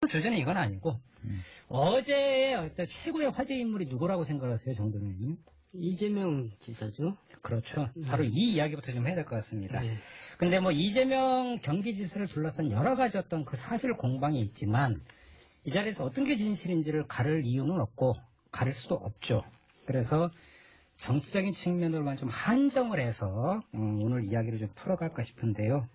주제는 이건 아니고 어제의 어떤 최고의 화제 인물이 누구라고 생각하세요, 정도는? 이재명 지사죠. 그렇죠. 바로 이 이야기부터 좀 해야 될 것 같습니다. 네. 근데 뭐 이재명 경기지사를 둘러싼 여러 가지 어떤 그 사실 공방이 있지만 이 자리에서 어떤 게 진실인지를 가릴 이유는 없고 가릴 수도 없죠. 그래서 정치적인 측면으로만 좀 한정을 해서 오늘 이야기를 좀 털어갈까 싶은데요.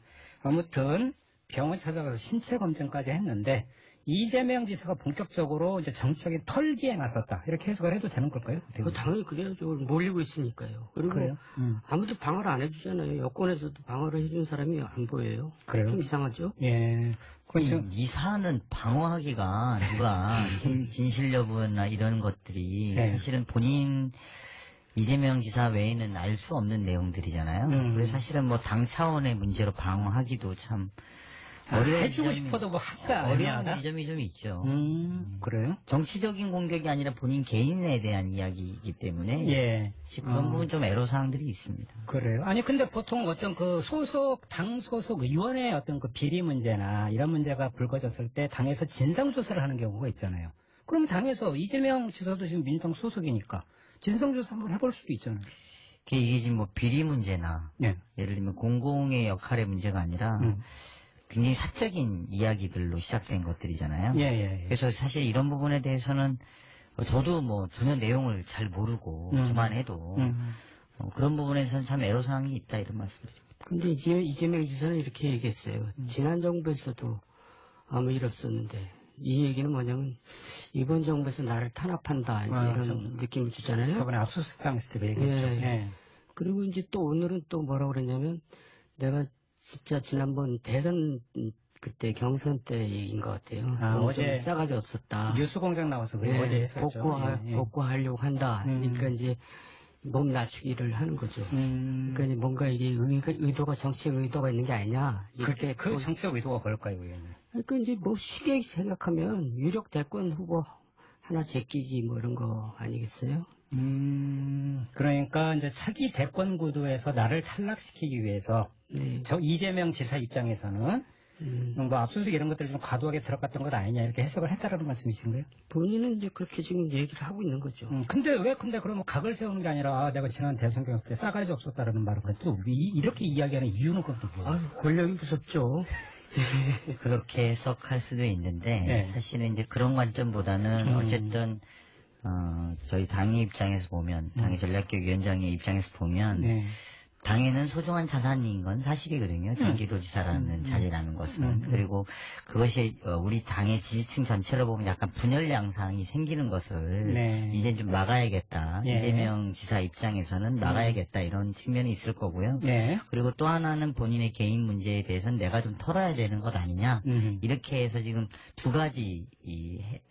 아무튼 병원 찾아가서 신체 검증까지 했는데 이재명 지사가 본격적으로 이제 정치적인 털기에 나섰다. 이렇게 해석을 해도 되는 걸까요? 당연히 그래야죠. 몰리고 있으니까요. 그리고 그래요? 아무도 방어를 안 해주잖아요. 여권에서도 방어를 해준 사람이 안 보여요. 그래요? 좀 이상하죠? 예. 이 사안은 방어하기가 누가 진실 여부나 이런 것들이 네. 사실은 본인 이재명 지사 외에는 알 수 없는 내용들이잖아요. 그래서 사실은 뭐 당 차원의 문제로 방어하기도 참 해주고 싶어도 뭐 할까 어려운 지점이 좀 있죠. 그래요? 정치적인 공격이 아니라 본인 개인에 대한 이야기이기 때문에 예. 그런 부분 좀 애로사항들이 있습니다. 그래요. 아니 근데 보통 어떤 그 당 소속 의원의 어떤 그 비리 문제나 이런 문제가 불거졌을 때 당에서 진상조사를 하는 경우가 있잖아요. 그럼 당에서 이재명 지사도 지금 민주당 소속이니까 진상조사 한번 해볼 수도 있잖아요. 이게 지금 뭐 비리 문제나 예. 예를 들면 공공의 역할의 문제가 아니라 굉장히 사적인 이야기들로 시작된 것들이잖아요. 예. 그래서 사실 이런 부분에 대해서는 저도 뭐 전혀 내용을 잘 모르고 기만해도 그런 부분에서는 참 애로사항이 있다 이런 말씀드립니다. 근데 이재명 지사는 이렇게 얘기했어요. 지난 정부에서도 아무 일 없었는데 이 얘기는 뭐냐면 이번 정부에서 나를 탄압한다 이런 느낌을 주잖아요. 저번에 압수수색 당했을 때 얘기했죠. 예. 그리고 이제 또 오늘은 또 뭐라고 그랬냐면 내가 진짜 지난번 대선 그때 경선 때인 것 같아요. 어제 싸가지 없었다. 뉴스공장 나와서 어제 했었죠. 복구하려고 한다. 그러니까 이제 몸 낮추기를 하는 거죠. 그러니까 이제 뭔가 이게 의도가 정치적 의도가 있는 게 아니냐. 이렇게 그 정치적 의도가 뭘까요, 의원님? 그러니까 이제 뭐 쉽게 생각하면 유력 대권 후보 하나 제끼기 뭐 이런 거 아니겠어요? 그러니까 이제 차기 대권 구도에서 나를 탈락시키기 위해서 저 이재명 지사 입장에서는 뭐 압수수색 이런 것들이 좀 과도하게 들어갔던 것 아니냐 이렇게 해석을 했다라는 말씀이신가요? 본인은 이제 그렇게 지금 얘기를 하고 있는 거죠. 근데 그러면 각을 세우는 게 아니라 내가 지난 대선 경선 때 싸가지 없었다라는 말을 또 이렇게 이야기하는 이유는 그것도 뭐예요? 권력이 무섭죠. 그렇게 해석할 수도 있는데 네. 사실은 이제 그런 관점보다는 어쨌든 저희 당의 입장에서 보면 당의 전략기획위원장의 입장에서 보면 당에는 소중한 자산인 건 사실이거든요. 경기도지사라는 자리라는 것은. 그리고 그것이 우리 당의 지지층 전체를 보면 약간 분열 양상이 생기는 것을 이제 좀 막아야겠다. 이재명 지사 입장에서는 막아야겠다 이런 측면이 있을 거고요. 그리고 또 하나는 본인의 개인 문제에 대해서는 내가 좀 털어야 되는 것 아니냐. 이렇게 해서 지금 두 가지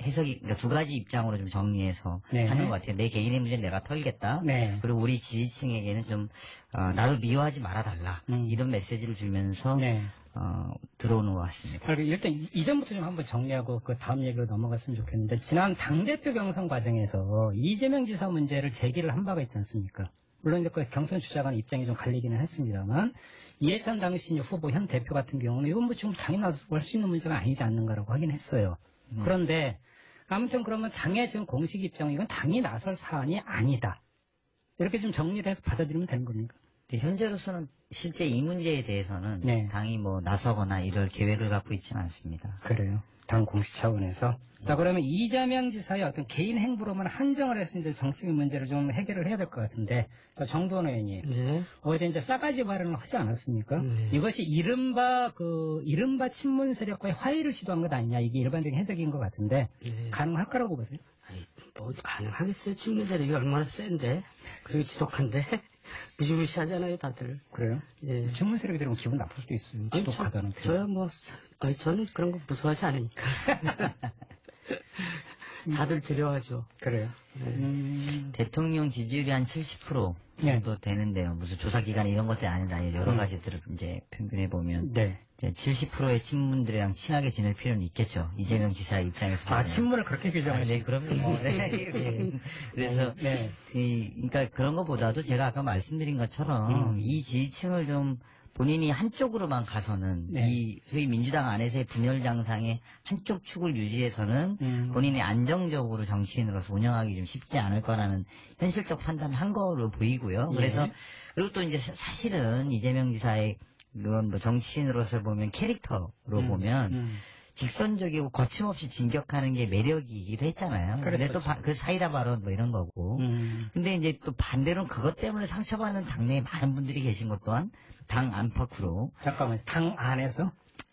해석이 그러니까 두 가지 입장으로 좀 정리해서 하는 것 같아요. 내 개인의 문제는 내가 털겠다. 그리고 우리 지지층에게는 좀 나를 미워하지 말아달라 이런 메시지를 주면서 들어오는 것 같습니다. 일단 이전부터 좀 한번 정리하고 그 다음 얘기로 넘어갔으면 좋겠는데 지난 당대표 경선 과정에서 이재명 지사 문제를 제기를 한 바가 있지 않습니까? 물론 이제 그 경선 주자간 입장이 좀 갈리기는 했습니다만 이해찬 당시 후보 현 대표 같은 경우는 이건 뭐 지금 당이 나서 할 수 있는 문제가 아니지 않는가라고 하긴 했어요. 그런데 아무튼 그러면 당의 지금 공식 입장은 이건 당이 나설 사안이 아니다. 이렇게 좀 정리를 해서 받아들이면 되는 겁니까? 현재로서는 실제 이 문제에 대해서는 당이 뭐 나서거나 이럴 계획을 갖고 있지는 않습니다. 그래요. 당 공식 차원에서. 자, 그러면 이재명 지사의 어떤 개인 행보로만 한정을 해서 이제 정치적인 문제를 좀 해결을 해야 될 것 같은데, 자, 정두원 의원님. 어제 이제 싸가지 발언을 하지 않았습니까? 이것이 이른바 친문 세력과의 화해를 시도한 것 아니냐, 이게 일반적인 해석인 것 같은데, 가능할까라고 보세요? 아니, 뭐 가능하겠어요. 친문 세력이 얼마나 센데, 그리고 지독한데. 무시무시하잖아요, 다들. 그래요? 친문 세력이 들으면 기분 나쁠 수도 있어요. 지독하다는 표현. 저는 그런 거 무서워하지 않으니까. 다들 두려워하죠. 그래요. 대통령 지지율이 한 70% 정도 되는데요. 무슨 조사 기간 이런 것들이 아니라 여러 가지들을 이제 평균해 보면 70%의 친문들이랑 친하게 지낼 필요는 있겠죠. 이재명 지사 입장에서. 보면. 친문을 그렇게 규정하시죠? 네, 그럼요. 그래서 그러니까 그런 것보다도 제가 아까 말씀드린 것처럼 이 지지층을 좀 본인이 한쪽으로만 가서는 네. 이 소위 민주당 안에서의 분열 장상의 한쪽 축을 유지해서는 본인이 안정적으로 정치인으로서 운영하기 좀 쉽지 않을 거라는 현실적 판단을 한 거로 보이고요. 그래서 그리고 또 이제 사실은 이재명 지사의 그건 뭐 정치인으로서 보면 캐릭터로 보면 직선적이고 거침없이 진격하는 게 매력이기도 했잖아요. 근데 또 그 사이다 발언 뭐 이런 거고. 근데 이제 또 반대로는 그것 때문에 상처받는 당내에 많은 분들이 계신 것 또한 당 안팎으로. 잠깐만, 당 안에서?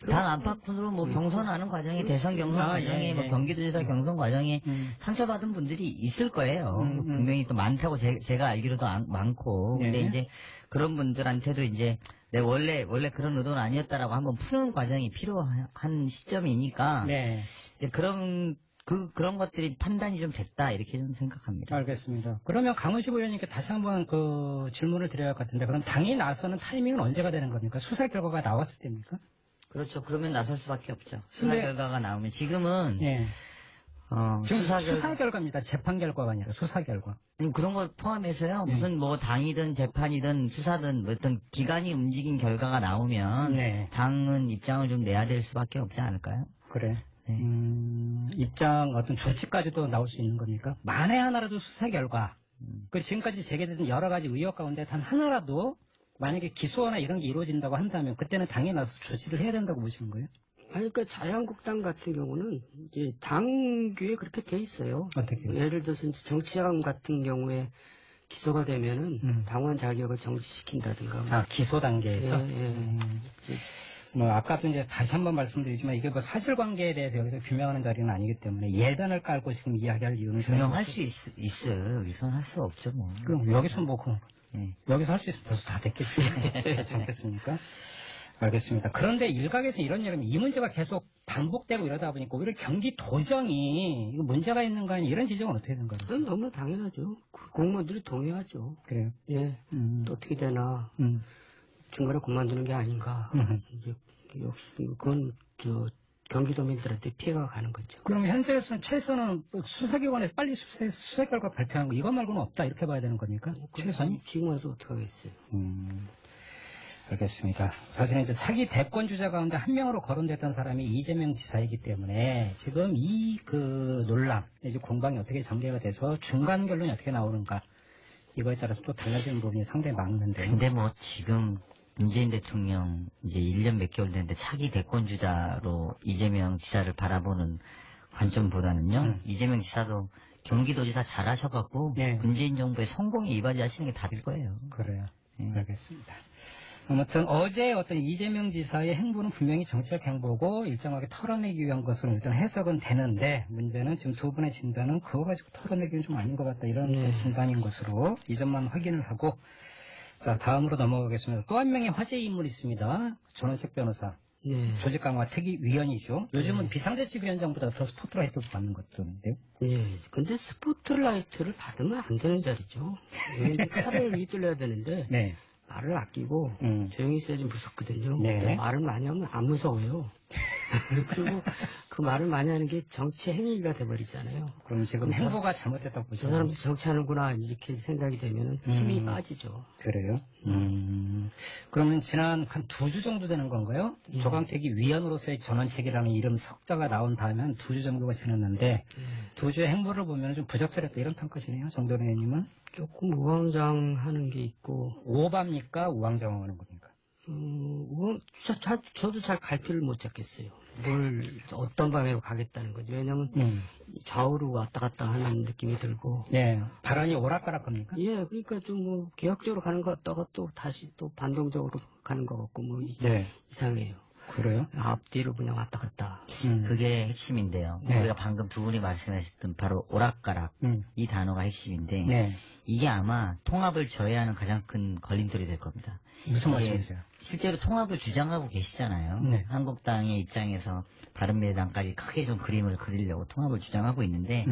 당 안팎으로 뭐 경선하는 과정에 대선 경선 과정에 뭐 경기도지사 경선 과정에 상처받은 분들이 있을 거예요. 분명히 또 많다고 제가 알기로도 많고. 근데 이제 그런 분들한테도 이제 내 원래 그런 의도는 아니었다라고 한번 푸는 과정이 필요한 시점이니까 네. 이제 그런 것들이 판단이 좀 됐다 이렇게 좀 생각합니다. 알겠습니다. 그러면 강훈식 의원님께 다시 한번 그 질문을 드려야 할 것 같은데 그럼 당이 나서는 타이밍은 언제가 되는 겁니까? 수사 결과가 나왔을 때입니까? 그렇죠. 그러면 나설 수밖에 없죠. 수사 근데- 결과가 나오면 지금은 예. 지금 수사 수사 결과입니다. 재판 결과가 아니라 수사 결과. 그런 걸 포함해서요. 무슨 뭐 당이든 재판이든 수사든 뭐 어떤 기관이 움직인 결과가 나오면 네. 당은 입장을 좀 내야 될 수밖에 없지 않을까요? 그래. 네. 입장 어떤 조치까지도 나올 수 있는 겁니까? 만에 하나라도 수사 결과. 그 지금까지 제기된 여러 가지 의혹 가운데 단 하나라도 만약에 기소나 이런 게 이루어진다고 한다면 그때는 당에 나서 조치를 해야 된다고 보시는 거예요? 아니, 그러니까 자유한국당 같은 경우는 이제 당규에 그렇게 돼 있어요. 어떻게? 예를 들어서 이제 정치자금 같은 경우에 기소가 되면은 당원 자격을 정지시킨다든가. 아, 기소 단계에서? 예. 뭐, 아까도 이제 다시 한번 말씀드리지만 이게 뭐 사실관계에 대해서 여기서 규명하는 자리는 아니기 때문에 예단을 깔고 지금 이야기할 이유는 규명할 수 있어요. 여기서는 할 수 없죠, 뭐. 그럼 여기서 뭐, 네. 여기서 할 수 있으면 벌써 다 됐겠죠. 그렇지 않겠습니까? 알겠습니다. 그런데 일각에서 이런 얘기는 이 문제가 계속 반복되고 이러다 보니까 오히려 경기도정이 이거 문제가 있는 거 아니냐 이런 지적은 어떻게 생각하세요? 그건 너무 당연하죠. 공무원들이 동의하죠. 그래요? 예. 또 어떻게 되나. 중간에 그만두는 게 아닌가. 이제 역시 그건 경기도민들한테 피해가 가는 거죠. 그럼 현재에서는 최선은 수사기관에서 빨리 수사해서 수사 결과 발표하는 거 이거 말고는 없다 이렇게 봐야 되는 겁니까? 최선이? 지금 와서 어떻게 하겠어요. 알겠습니다. 사실은 이제 차기 대권 주자 가운데 한 명으로 거론됐던 사람이 이재명 지사이기 때문에 지금 이 그 논란, 이제 공방이 어떻게 전개가 돼서 중간 결론이 어떻게 나오는가 이거에 따라서 또 달라지는 부분이 상당히 많은데. 근데 뭐 지금 문재인 대통령 이제 1년 몇 개월 됐는데 차기 대권 주자로 이재명 지사를 바라보는 관점보다는요. 이재명 지사도 경기도지사 잘하셔갖고 네. 문재인 정부의 성공에 이바지하시는 게 답일 거예요. 그래요. 알겠습니다. 아무튼 어제 어떤 이재명 지사의 행보는 분명히 정치적 행보고 일정하게 털어내기 위한 것으로 일단 해석은 되는데 문제는 지금 두 분의 진단은 그거 가지고 털어내기는 좀 아닌 것 같다 이런 진단인 것으로 이 점만 확인을 하고 자 다음으로 넘어가겠습니다. 또 한 명의 화제 인물이 있습니다. 전원책 변호사. 네. 조직 강화 특위위원이죠. 요즘은 비상대책위원장보다 더 스포트라이트를 받는 것들인데요. 예. 근데 스포트라이트를 받으면 안 되는 자리죠. 칼을 휘둘러야 되는데 네. 말을 아끼고 조용히 있어야지 무섭거든요. 네. 근데 말을 많이 하면 안 무서워요. 그리고 그 말을 많이 하는 게 정치 행위가 돼버리잖아요. 그럼 지금 행보가 잘못됐다고 저 보시나요? 사람들 정치하는구나 이렇게 생각이 되면 힘이 빠지죠. 그래요? 그러면 지난 한 2주 정도 되는 건가요? 조강택이 위원으로서의 전원책이라는 이름 석자가 나온 다음에 한 2주 정도가 지났는데 2주의 행보를 보면 좀 부적절했다 이런 평가시네요. 정도원 의원님은? 조금 우왕좌왕하는 게 있고 오바입니까? 우왕좌왕하는 겁니까? 저도 잘 갈피를 못 잡겠어요. 뭘 어떤 방향으로 가겠다는 거죠. 왜냐하면 좌우로 왔다 갔다 하는 느낌이 들고. 네, 발언이 오락가락합니까? 예, 그러니까 좀 뭐 개혁적으로 가는 것 같다가 또 다시 또 반동적으로 가는 것 같고 뭐 네. 이상해요. 그래요? 앞뒤로 그냥 왔다 갔다. 그게 핵심인데요. 네. 우리가 방금 두 분이 말씀하셨던 바로 오락가락 이 단어가 핵심인데 네. 이게 아마 통합을 저해하는 가장 큰 걸림돌이 될 겁니다. 무슨 이게 말씀이세요? 실제로 통합을 주장하고 계시잖아요. 네. 한국당의 입장에서 바른미래당까지 크게 좀 그림을 그리려고 통합을 주장하고 있는데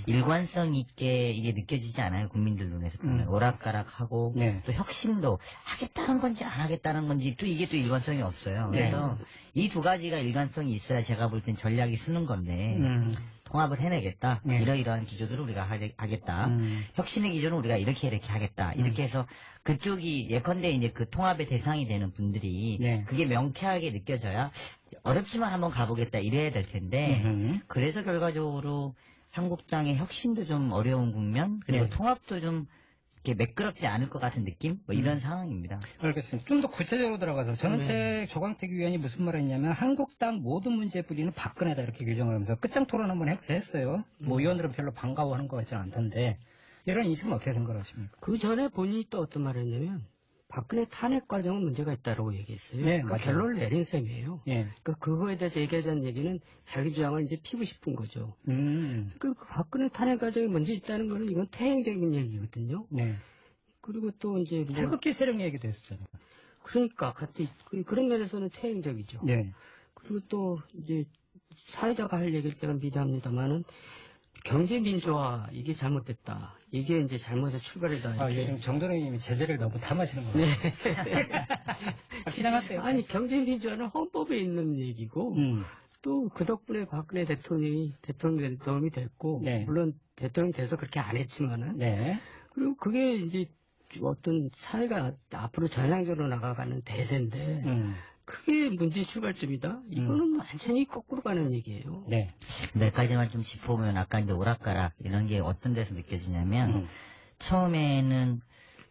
일관성 있게 이게 느껴지지 않아요. 국민들 눈에서 보면 오락가락하고 네. 또 혁신도 하겠다는 건지 안 하겠다는 건지 또 이게 또 일관성이 없어요. 그래서 이 두 가지가 일관성이 있어야 제가 볼 땐 전략이 쓰는 건데 통합을 해내겠다. 네. 이러이러한 기조들을 우리가 하겠다. 혁신의 기조는 우리가 이렇게 하겠다. 이렇게 해서 그쪽이 예컨대 이제 그 통합의 대상이 되는 분들이 네. 그게 명쾌하게 느껴져야 어렵지만 한번 가보겠다 이래야 될 텐데 그래서 결과적으로 한국당의 혁신도 좀 어려운 국면 그리고 네. 통합도 좀 이렇게 매끄럽지 않을 것 같은 느낌? 뭐 이런 상황입니다. 알겠습니다. 좀 더 구체적으로 들어가서 전원책 조광택 의원이 무슨 말을 했냐면 한국당 모든 문제의 뿌리는 박근혜다 이렇게 규정을 하면서 끝장 토론 한번 해보자 했어요. 뭐 의원들은 별로 반가워하는 것 같지는 않던데 이런 인식은 어떻게 생각하십니까? 그 전에 본인이 또 어떤 말을 했냐면 박근혜 탄핵 과정은 문제가 있다고 얘기했어요. 네, 그 맞아요. 결론을 내린 셈이에요. 예. 그거에 대해서 얘기하자는 얘기는 자기 주장을 이제 피고 싶은 거죠. 그 박근혜 탄핵 과정에 문제 있다는 거는 이건 퇴행적인 얘기거든요. 네. 그리고 또 이제 뭐 태극기 세력 얘기도 했었잖아요. 그러니까 그런 면에서는 퇴행적이죠. 네. 그리고 또 이제 사회자가 할 얘기를 제가 미리합니다만은 경제 민주화 이게 잘못됐다. 이게 이제 잘못의 출발이다. 아, 요즘 정도령님이 제재를 너무 탐하시는 거예요. 네. 기장하세요. 아니 경제 민주화는 헌법에 있는 얘기고 또 그 덕분에 박근혜 대통령이 도움이 됐고 네. 물론 대통령이 돼서 그렇게 안 했지만은 네. 그리고 그게 이제 어떤 사회가 앞으로 전향적으로 나가가는 대세인데 그게 문제 출발점이다. 이거는 완전히 거꾸로 가는 얘기예요. 네. 몇 가지만 좀 짚어보면 아까 이제 오락가락 이런 게 어떤 데서 느껴지냐면 처음에는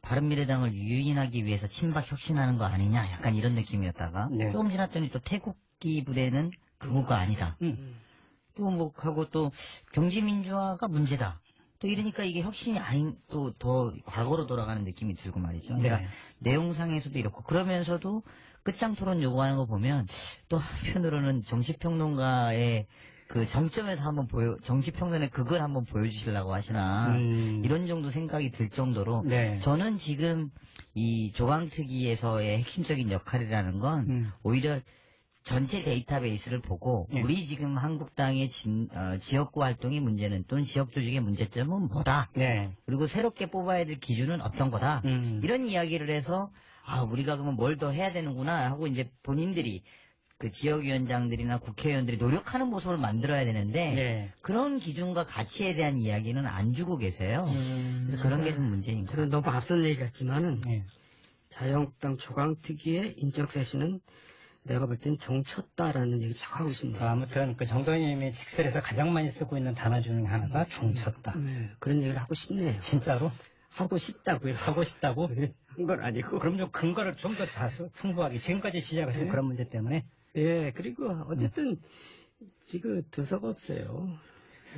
바른미래당을 유인하기 위해서 친박 혁신하는 거 아니냐 약간 이런 느낌이었다가 네. 조금 지났더니 또 태국기 부대는 그거가 아니다. 또 뭐 하고 또 경제민주화가 문제다. 또 이러니까 이게 혁신이 아닌 또 더 과거로 돌아가는 느낌이 들고 말이죠. 네. 그러니까 내용상에서도 이렇고 그러면서도 끝장 토론 요구하는 거 보면 또 한편으로는 정치평론가의 그 정점에서 한번 정치평론의 그걸 한번 보여주시려고 하시나 이런 정도 생각이 들 정도로 네. 저는 지금 이 조강특위에서의 핵심적인 역할이라는 건 오히려 전체 데이터베이스를 보고 네. 우리 지금 한국당의 지역구 활동의 문제는 또는 지역 조직의 문제점은 뭐다. 네. 그리고 새롭게 뽑아야 될 기준은 어떤 거다. 이런 이야기를 해서 우리가 그러면 뭘 더 해야 되는구나 하고 이제 본인들이 그 지역위원장들이나 국회의원들이 노력하는 모습을 만들어야 되는데 네. 그런 기준과 가치에 대한 이야기는 안 주고 계세요. 그래서 그런 게 좀 문제인 것 저는 같아요. 너무 앞선 얘기 같지만은 네. 자유한국당 조강특위의 인적 쇄신은 내가 볼 땐 종쳤다라는 얘기 자꾸 하고 있습니다. 아무튼 그 정도님이 직설에서 가장 많이 쓰고 있는 단어 중에 하나가 종쳤다. 네, 그런 얘기를 하고 싶네요. 진짜로? 하고 싶다고요. 하고 싶다고? 한 건 아니고. 그럼 좀 근거를 좀 더 풍부하게 지금까지 시작하신 그런 문제 때문에 예, 그리고 어쨌든 지금 두서가 없어요.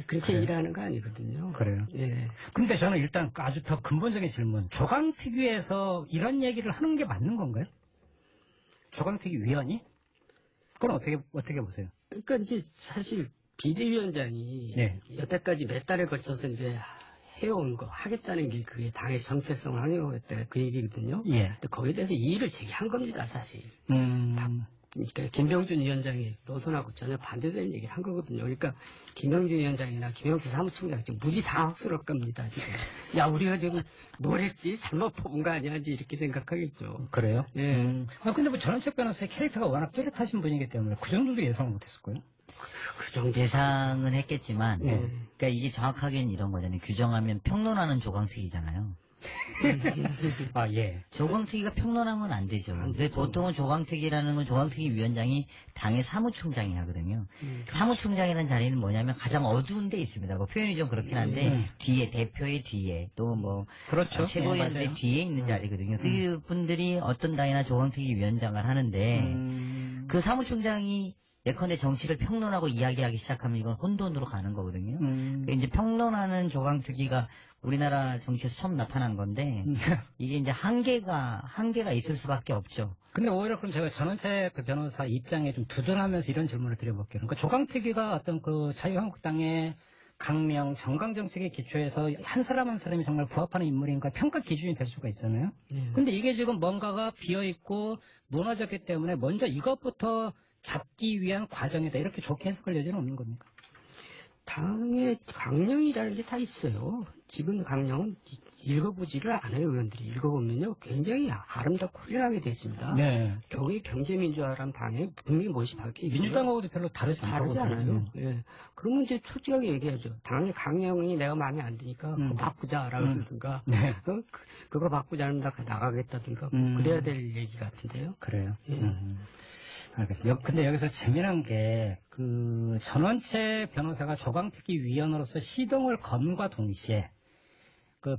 그렇게 그래요? 일하는 거 아니거든요. 그래요. 예. 근데 저는 일단 아주 더 근본적인 질문. 조강특위에서 이런 얘기를 하는 게 맞는 건가요? 조강특위 위원이? 그건 어떻게 보세요? 그러니까 이제 사실 비대위원장이 네. 여태까지 몇 달에 걸쳐서 이제 해온 거 하겠다는 게 그게 당의 정체성을 확인하겠다 그 얘기거든요. 예. 근데 거기에 대해서 이의를 제기한 겁니다, 사실. 그러니까 김병준 위원장이 노선하고 전혀 반대되는 얘기를 한 거거든요. 그러니까 김병준 위원장이나 김영수 사무총장 지금 무지 당혹스러울 겁니다. 지금 야 우리가 지금 뭘 했지 잘못 뽑은 거 아니야 이제 이렇게 생각하겠죠. 그래요? 예. 근데 뭐 전원책 변호사의 캐릭터가 워낙 뚜렷하신 분이기 때문에 그 정도도 예상을 못했을 거예요. 그 정도 예상은 했겠지만 네. 그러니까 이게 정확하게는 이런 거잖아요. 규정하면 평론하는 조강특위잖아요. 아 예. 조강특위가 평론하면 안 되죠. 근데 보통은 조강특위라는 건 조강특위 위원장이 당의 사무총장이 하거든요. 사무총장이라는 자리는 뭐냐면 가장 어두운 데 있습니다. 뭐 표현이 좀 그렇긴 한데 뒤에 대표의 뒤에 또 뭐 그렇죠. 최고위원들의 맞아요. 뒤에 있는 자리거든요. 그 분들이 어떤 당이나 조강특위 위원장을 하는데 그 사무총장이 예컨대 정치를 평론하고 이야기하기 시작하면 이건 혼돈으로 가는 거거든요. 그러니까 이제 평론하는 조강특위가 우리나라 정치에서 처음 나타난 건데 이게 이제 한계가 있을 수밖에 없죠. 근데 오히려 그럼 제가 전원책 그 변호사 입장에 좀 두둔하면서 이런 질문을 드려볼게요. 그러니까 조강특위가 어떤 그 자유한국당의 강명, 정강 정책의 기초에서 한 사람 한 사람이 정말 부합하는 인물인가 평가 기준이 될 수가 있잖아요. 근데 이게 지금 뭔가가 비어있고 무너졌기 때문에 먼저 이것부터 잡기 위한 과정이다. 이렇게 좋게 해석할 여지는 없는 겁니까? 당의 강령이라는 게 다 있어요. 지금 강령은 읽어보지를 않아요. 의원들이 읽어보면요 굉장히 아름답고 훌륭하게 되어 있습니다. 네. 경기 경제민주화라는 방에 분명히 무엇이 박혀 있고 민주당하고도 별로 다르지 않아요. 예. 그러면 이제 솔직하게 얘기하죠. 당의 강령이 내가 마음에 안 드니까 그거 바꾸자라고 그러든가 네. 그거 바꾸자면 나가겠다든가 그래야 될 얘기 같은데요. 그래요. 예. 알겠습니다. 근데 여기서 재미난 게, 전원채 변호사가 조강특위 위원으로서 시동을 건과 동시에,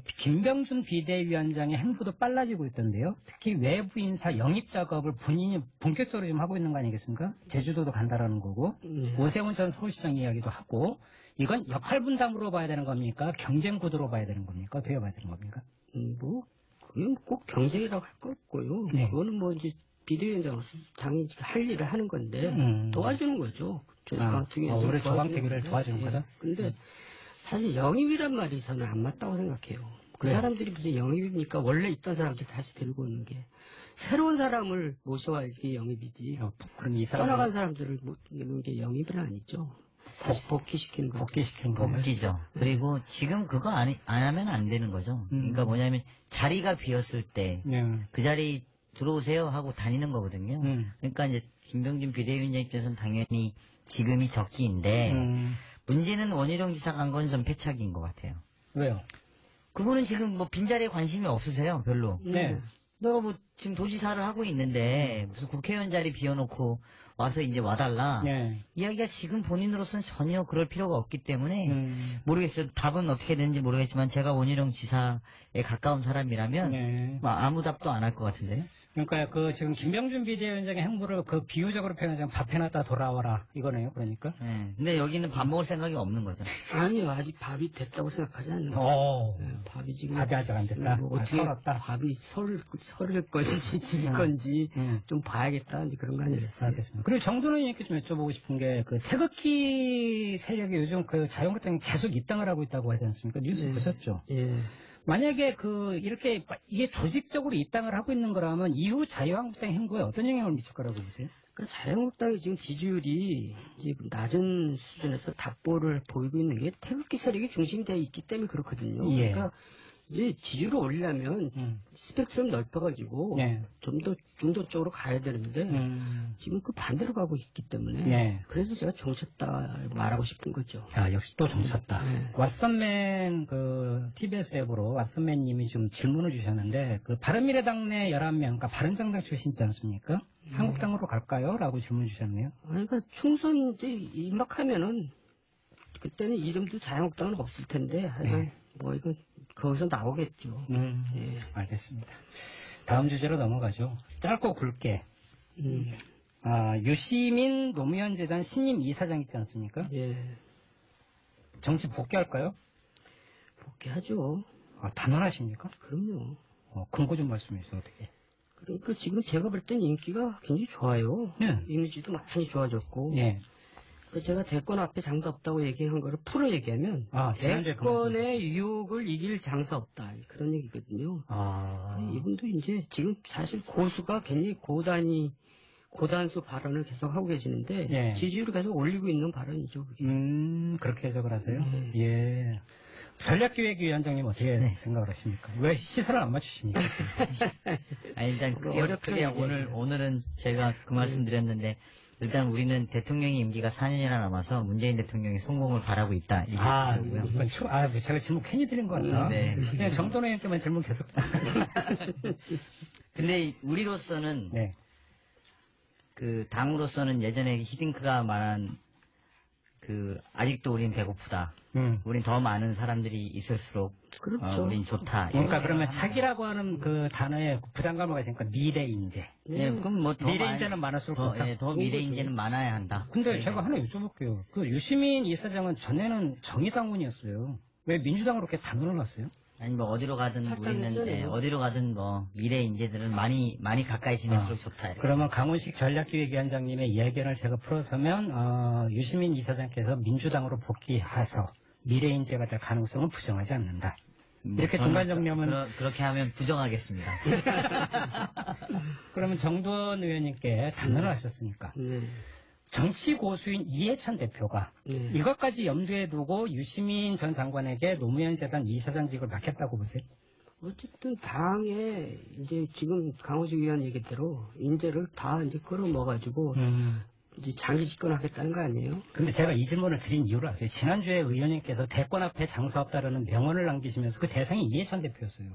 김병준 비대위원장의 행보도 빨라지고 있던데요. 특히 외부 인사 영입 작업을 본인이 본격적으로 좀 하고 있는 거 아니겠습니까? 제주도도 간다라는 거고, 오세훈 전 서울시장 이야기도 하고, 이건 역할 분담으로 봐야 되는 겁니까? 경쟁 구도로 봐야 되는 겁니까? 어떻게 봐야 되는 겁니까? 그게 꼭 경쟁이라고 할 거 없고요. 네. 그거는 뭐 이제 비대위원장으로서 당연히 할 일을 하는 건데 도와주는 거죠. 우리 조강특위를 도와주는 거다? 근데 사실 영입이란 말이 저는 안 맞다고 생각해요. 그 사람들이 무슨 영입입니까? 원래 있던 사람들 다시 데리고 오는 게 새로운 사람을 모셔와 이게 영입이지. 그럼 이 떠나간 사람들을 모는 게 영입은 아니죠. 다시 복귀시키는 거. 복귀시키는 거. 복귀죠. 그리고 지금 그거 안 하면 안 되는 거죠. 그러니까 뭐냐면 자리가 비었을 때 그 자리 들어오세요 하고 다니는 거거든요. 그러니까 이제 김병준 비대위원장 입장에서는 당연히 지금이 적기인데 문제는 원희룡 지사 간 건 좀 패착인 것 같아요. 왜요? 그분은 지금 뭐 빈자리에 관심이 없으세요, 별로. 네. 내가 뭐 지금 도지사를 하고 있는데 무슨 국회의원 자리 비워놓고 와서 이제 와달라. 네. 이야기가 지금 본인으로서는 전혀 그럴 필요가 없기 때문에 모르겠어요. 답은 어떻게 되는지 모르겠지만 제가 원희룡 지사에 가까운 사람이라면 뭐 아무 답도 안 할 것 같은데요. 그러니까 지금 김병준 비대위원장의 행보를 비유적으로 표현하자면 밥 해놨다 돌아와라 이거네요. 그러니까. 네. 근데 여기는 밥 먹을 생각이 없는 거죠. 아니요, 아직 밥이 됐다고 생각하지 않나요? 밥이 지금 밥이 아직 안 됐다. 어떻게 설었다. 밥이 설을 건지 질 건지 좀 봐야겠다. 이제 그런 거 아니겠어요? 알겠습니다. 그리고 정도는 이렇게 좀 여쭤보고 싶은 게 태극기 세력이 요즘 자유한국당에 계속 입당을 하고 있다고 하지 않습니까? 뉴스 보셨죠? 예. 만약에 이렇게 이게 조직적으로 입당을 하고 있는 거라면 이후 자유한국당 행보에 어떤 영향을 미칠 거라고 보세요? 그러니까 자유한국당이 지금 지지율이 이제 낮은 수준에서 답보를 보이고 있는 게 태극기 세력이 중심이 되어 있기 때문에 그렇거든요. 예. 그러니까 이제 지지율을 올리려면 스펙트럼 넓혀가지고 좀 더 중도 쪽으로 가야 되는데 지금 그 반대로 가고 있기 때문에 그래서 제가 정쳤다 말하고 싶은 거죠. 야, 역시 또 정쳤다. 왓썸맨 TBS 앱으로 왓썸맨님이 좀 질문을 주셨는데 바른미래당 내 11명, 그러니까 바른정당 출신이지 않습니까? 한국당으로 갈까요? 라고 질문 주셨네요. 그러니까 총선 이제 임박하면은 그때는 이름도 자유한국당은 없을 텐데 뭐 이거 거기서 나오겠죠. 예. 알겠습니다. 다음 주제로 넘어가죠. 짧고 굵게. 유시민 노무현 재단 신임 이사장 있지 않습니까? 예. 정치 복귀할까요? 복귀하죠. 단언하십니까? 그럼요. 근거 좀 말씀해 주세요. 어떻게? 그러니까 지금 제가 볼 땐 인기가 굉장히 좋아요. 이미지도 많이 좋아졌고. 제가 대권 앞에 장사 없다고 얘기한 거를 풀어 얘기하면 대권의 유혹을 이길 장사 없다 그런 얘기거든요. 이분도 이제 지금 사실 고수가 굉장히 고단수 발언을 계속 하고 계시는데 지지율을 계속 올리고 있는 발언이죠. 그게. 그렇게 해석을 하세요? 예. 전략기획위원장님 어떻게 생각을 하십니까? 왜 시선을 안 맞추십니까? 일단 어렵게 오늘은 제가 그 말씀 드렸는데. 일단 우리는 대통령의 임기가 4년이나 남아서 문재인 대통령의 성공을 바라고 있다. 이건 제가 질문 괜히 드린 거 같다. 그냥 정돈 의원께만 질문 계속. 근데 우리로서는 당으로서는 예전에 히딩크가 말한 아직도 우린 배고프다. 우린 더 많은 사람들이 있을수록 우린 좋다. 그러니까 그러면 차기라고 하는 그 단어에 부담감을 가지니까 미래 인재. 그럼 뭐 더 미래 인재는 많을수록 좋다. 더 미래 인재는 많아야 한다. 근데 제가 하나 여쭤볼게요. 유시민 이사장은 전에는 정의당원이었어요. 왜 민주당으로 이렇게 단언을 했어요? 아니 뭐 어디로 가든 우리는 어디로 가든 뭐 미래 인재들은 많이 가까이 지낼수록 좋다. 이렇게. 그러면 강훈식 전략기획위원장님의 예견을 제가 풀어서면 유시민 이사장께서 민주당으로 복귀해서 미래 인재가 될 가능성은 부정하지 않는다. 이렇게 중간 정리하면 그렇게 하면 부정하겠습니다. 그러면 정두원 의원님께 단언을 하셨으니까 정치 고수인 이해찬 대표가 이것까지 염두에 두고 유시민 전 장관에게 노무현 재단 이사장직을 맡겼다고 보세요? 어쨌든 당에 이제 지금 강호식 의원 얘기대로 인재를 다 이제 끌어모아가지고 이제 장기 집권하겠다는 거 아니에요? 근데 제가 이 질문을 드린 이유를 아세요? 지난주에 의원님께서 대권 앞에 장사 없다라는 명언을 남기시면서 그 대상이 이해찬 대표였어요.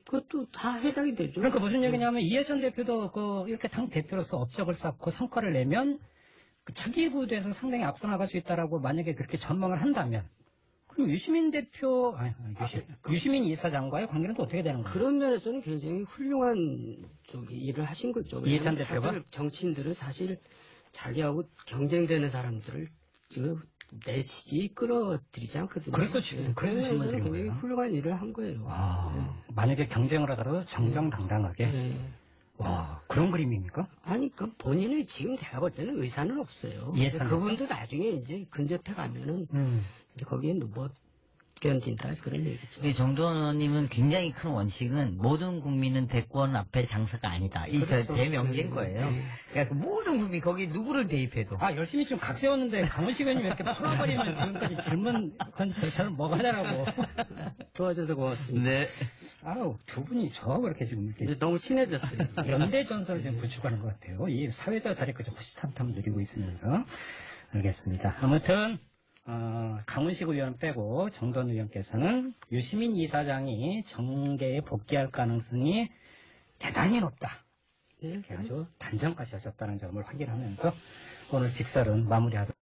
그것도 다 해당이 되죠. 그러니까 무슨 얘기냐면 이해찬 대표도 이렇게 당 대표로서 업적을 쌓고 성과를 내면 그 차기 구도에서 상당히 앞서 나갈 수 있다라고 만약에 그렇게 전망을 한다면 그럼 유시민 이사장과의 관계는 또 어떻게 되는 거예요? 그런 면에서는 굉장히 훌륭한 일을 하신 거죠. 이해찬 대표가? 정치인들은 사실 자기하고 경쟁되는 사람들을 내 지지 끌어들이지 않거든요. 그래서 질문 드린 굉장히 거예요. 훌륭한 일을 한 거예요. 만약에 경쟁을 하더라도 정정당당하게. 와, 그런 그림입니까? 아니, 그 본인의 지금 제가 볼 때는 의사는 없어요. 그분도 나중에 이제 근접해 가면은 이제 거기에 못 견딘다 그런 얘기죠. 정도원 의원님은 굉장히 큰 원칙은 모든 국민은 대권 앞에 장사가 아니다. 이 그렇죠. 대명제인 거예요. 그러니까 모든 국민 거기 누구를 대입해도. 열심히 좀 각 세웠는데 강훈식 의원님 이렇게 풀어버리면 지금까지 질문 저는 뭐가 하냐라고. 도와줘서 고맙습니다. 네. 두 분이 저하고 이렇게 지금 이렇게 너무 친해졌어요. 연대 전선을 지금 구축하는 것 같아요. 이 사회자 자리까지 호시탐탐 누리고 있으면서. 알겠습니다. 아무튼 강훈식 의원 빼고 정돈 의원께서는 유시민 이사장이 정계에 복귀할 가능성이 대단히 높다. 이렇게 아주 단정까지 하셨다는 점을 확인하면서 오늘 직설은 마무리하도록